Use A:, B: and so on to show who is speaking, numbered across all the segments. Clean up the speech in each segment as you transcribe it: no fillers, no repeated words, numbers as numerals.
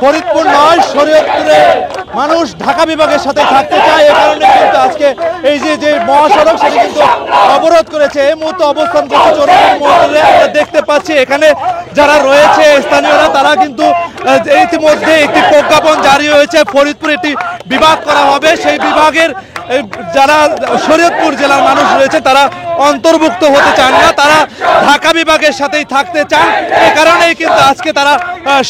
A: ফরিদপুর নয়, শরীয়তপুরে মানুষ ঢাকা বিভাগের সাথে থাকতে চায়। এ কারণে কিন্তু আজকে এই যে মহাসড়ক সেটা কিন্তু অবরোধ করেছে। এই মুহূর্তে অবস্থান করছে চরমনাই মোড়ে। আমরা দেখতে পাচ্ছি এখানে যারা রয়েছে স্থানীয়রা, তারা কিন্তু ইতিমধ্যে একটি প্রজ্ঞাপন জারি হয়েছে। ফরিদপুর একটি বিভাগ করা হবে, সেই বিভাগের যারা শরীয়তপুর জেলার মানুষ রয়েছে তারা অন্তর্ভুক্ত হতে চান না, তারা ঢাকা বিভাগের সাথেই থাকতে চান। এ কারণেই কিন্তু আজকে তারা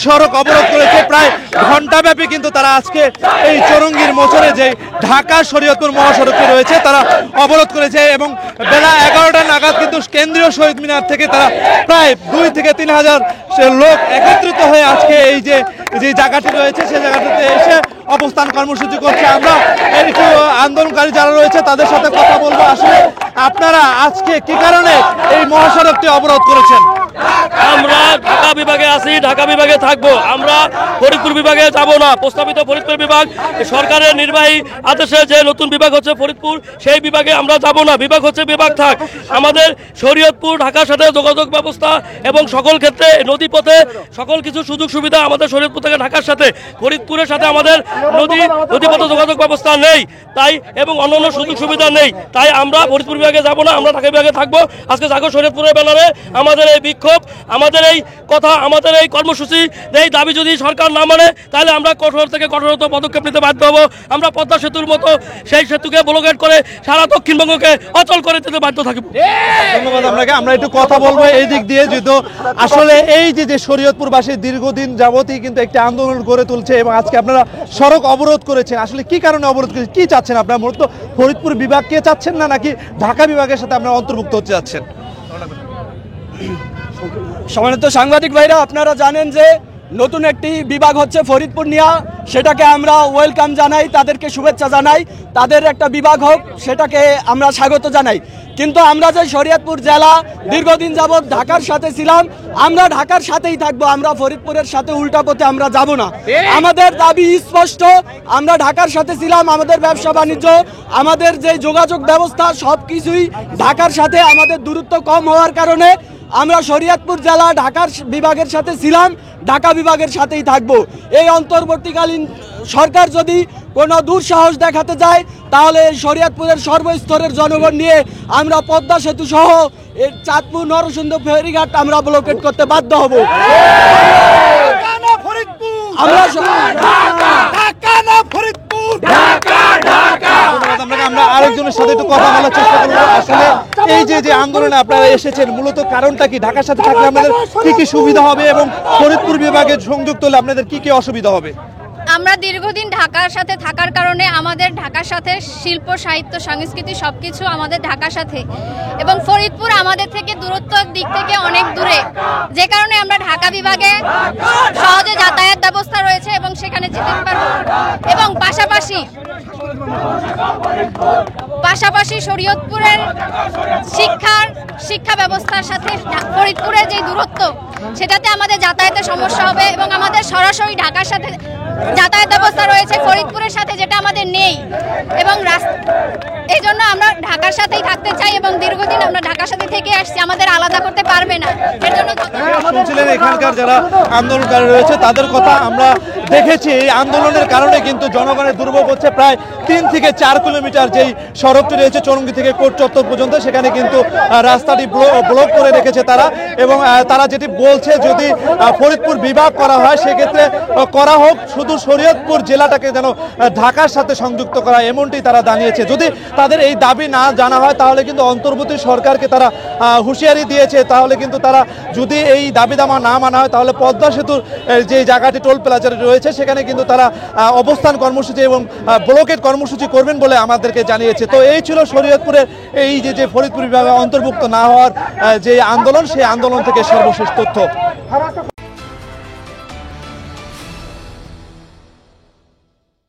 A: সড়ক অবরোধ করেছে। প্রায় ঘণ্টাব্যাপী কিন্তু তারা আজকে এই চৌরঙ্গীর মোচরে যে ঢাকা শরীয়তপুর মহাসড়কটি রয়েছে তারা অবরোধ করেছে এবং বেলা 11টা নাগাদ কিন্তু কেন্দ্রীয় শহীদ মিনার থেকে তারা প্রায় 2 থেকে 3 হাজার লোক একত্রিত হয়ে আজকে এই যে জায়গাটি রয়েছে সেই জায়গাটিতে এসে অবস্থান কর্মসূচি করছে। আমরা একটু আন্দোলনকারী যারা রয়েছে তাদের সাথে কথা বলবো। আসলে আপনারা আজকে কি কারণে এই মহাসড়কটি অবরোধ করেছেন?
B: আমরা ঢাকা বিভাগে আছি, ঢাকা বিভাগে থাকবো, আমরা ফরিদপুর বিভাগে যাব না। প্রস্তাবিত ফরিদপুর বিভাগ সরকারের নির্বাহী আদেশে যে নতুন বিভাগ হচ্ছে ফরিদপুর, সেই বিভাগে আমরা যাব না। বিভাগ হচ্ছে বিভাগ থাক। আমাদের শরীয়তপুর ঢাকার সাথে যোগাযোগ ব্যবস্থা এবং সকল ক্ষেত্রে নদীপথে সকল কিছু সুযোগ সুবিধা আমাদের শরীয়তপুর থেকে ঢাকার সাথে, ফরিদপুরের সাথে আমাদের নদীপথে যোগাযোগ ব্যবস্থা নেই তাই, এবং অন্যান্য সুযোগ সুবিধা নেই তাই আমরা ফরিদপুর বিভাগে যাব না, আমরা ঢাকা বিভাগে থাকবো। আজকে জাগো শরীয়তপুরের ব্যানারে আমাদের এই বিক্ষোভ, আমাদের এই কথা, আমাদের এই কর্মসূচি, এই দাবি যদি সরকার না মানে তাহলে আমরা কঠোর থেকে কঠোরতম পদক্ষেপ নিতে বাধ্য হব। আমরা পদ্মা সেতুর মতো সেই সেতুকে ব্লকেট করে সারা দক্ষিণবঙ্গকে অচল করে দিতে বাধ্য থাকবো।
A: ধন্যবাদ আপনাকে। আমরা একটু কথা বলবো এই দিক দিয়ে, যেহেতু আসলে এই যে শরীয়তপুরবাসী দীর্ঘদিন যাবতই কিন্তু একটি আন্দোলন গড়ে তুলছে এবং আজকে আপনারা সড়ক অবরোধ করেছেন। আসলে কি কারণে অবরোধ করেছেন, কি চাচ্ছেন আপনারা? মূলত ফরিদপুর বিভাগকে চাচ্ছেন না নাকি ঢাকা বিভাগের সাথে আপনারা অন্তর্ভুক্ত হতে চাচ্ছেন?
C: সম্মানিত সাংবাদিক ভাইরা, আপনারা জানেন যে নতুন একটি বিভাগ হচ্ছে ফরিদপুর নিয়া, সেটাকে আমরা ওয়েলকাম জানাই, তাদেরকে শুভেচ্ছা জানাই। তাদের একটা বিভাগ হোক সেটাকে আমরা স্বাগত জানাই। কিন্তু আমরা যে শরীয়তপুর জেলা দীর্ঘদিন যাবৎ ঢাকার সাথে ছিলাম, আমরা ঢাকার সাথেই থাকবো, আমরা ফরিদপুরের সাথে উল্টা পথে আমরা যাব না। আমাদের দাবি স্পষ্ট, আমরা ঢাকার সাথে ছিলাম, আমাদের ব্যবসা বাণিজ্য, আমাদের যে যোগাযোগ ব্যবস্থা সব কিছুই ঢাকার সাথে। আমাদের দূরত্ব কম হওয়ার কারণে আমরা শরীয়তপুর জেলা ঢাকার বিভাগের সাথে ছিলাম, ঢাকা বিভাগের সাথেই থাকবো। এই অন্তর্বর্তীকালীন সরকার যদি কোনো দুঃসাহস দেখাতে যায় তাহলে এই শরীয়তপুরের সর্বস্তরের জনগণ নিয়ে আমরা পদ্মা সেতু সহ এর চাঁদপুর নরসিংদী ফেরিঘাট আমরা ব্লকেট করতে বাধ্য হব।
A: আমরা আরেকজনের সাথে একটু কথা বলার চেষ্টা করবো। আসলে এই যে আন্দোলনে আপনারা এসেছেন মূলত কারণটা কি? ঢাকার সাথে থাকলে আমাদের কি কি সুবিধা হবে এবং ফরিদপুর বিভাগে সংযুক্ত হলে আপনাদের কি কি অসুবিধা হবে?
D: আমরা দীর্ঘদিন ঢাকার সাথে থাকার কারণে আমাদের ঢাকার সাথে শিল্প, সাহিত্য, সংস্কৃতি সবকিছু আমাদের ঢাকার সাথে, এবং ফরিদপুর আমাদের থেকে দূরত্বের দিক থেকে অনেক দূরে, যে কারণে আমরা ঢাকা বিভাগে সহজে যাতায়াত ব্যবস্থা রয়েছে এবং সেখানে যেতে পারবো। এবং পাশাপাশি শরীয়তপুরের শিক্ষা ব্যবস্থার সাথে ফরিদপুরের যে দূরত্ব সেটাতে আমাদের যাতায়াতের সমস্যা হবে এবং আমাদের সরাসরি ঢাকার সাথে যাতায়াত ব্যবস্থা রয়েছে ফরিদপুরের সাথে, যেটা আমাদের নেই। এবং এই জন্য আমরা ঢাকার সাথেই থাকতে চাই এবং দীর্ঘদিন আমরা ঢাকার সাথে থেকে আসছি, আমাদের আলাদা করতে পারবে না। এর জন্য
A: শুনছিলেন এখানকার যারা আন্দোলনকারী রয়েছে তাদের কথা। আমরা দেখেছি এই আন্দোলনের কারণে কিন্তু জনগণের দুর্ভোগ হচ্ছে। প্রায় 3 থেকে 4 কিলোমিটার যেই সড়কটি রয়েছে চৌরঙ্গি থেকে কোর্ট চত্বর পর্যন্ত, সেখানে কিন্তু রাস্তাটি ব্লক করে রেখেছে তারা। এবং তারা যেটি বলছে যদি ফরিদপুর বিভাগ করা হয় সেক্ষেত্রে করা হোক, শুধু শরীয়তপুর জেলাটাকে যেন ঢাকার সাথে সংযুক্ত করা, এমনটি তারা জানিয়েছে। যদি তাদের এই দাবি না জানা হয় তাহলে কিন্তু অন্তর্বর্তী সরকারকে তারা হুঁশিয়ারি দিয়েছে। তাহলে কিন্তু তারা যদি এই দাবি দামা না মানা হয় তাহলে পদ্মা সেতুর যে জায়গাটি টোল প্লাজা রয়েছে সেখানে কিন্তু তারা অবস্থান কর্মসূচি এবং ব্লকেট কর্মসূচি করবেন বলে আমাদেরকে জানিয়েছে। তো এই ছিল শরীয়তপুরের এই যে ফরিদপুর বিভাগে অন্তর্ভুক্ত না হওয়ার যে আন্দোলন, সেই আন্দোলন থেকে সর্বশেষ তথ্য।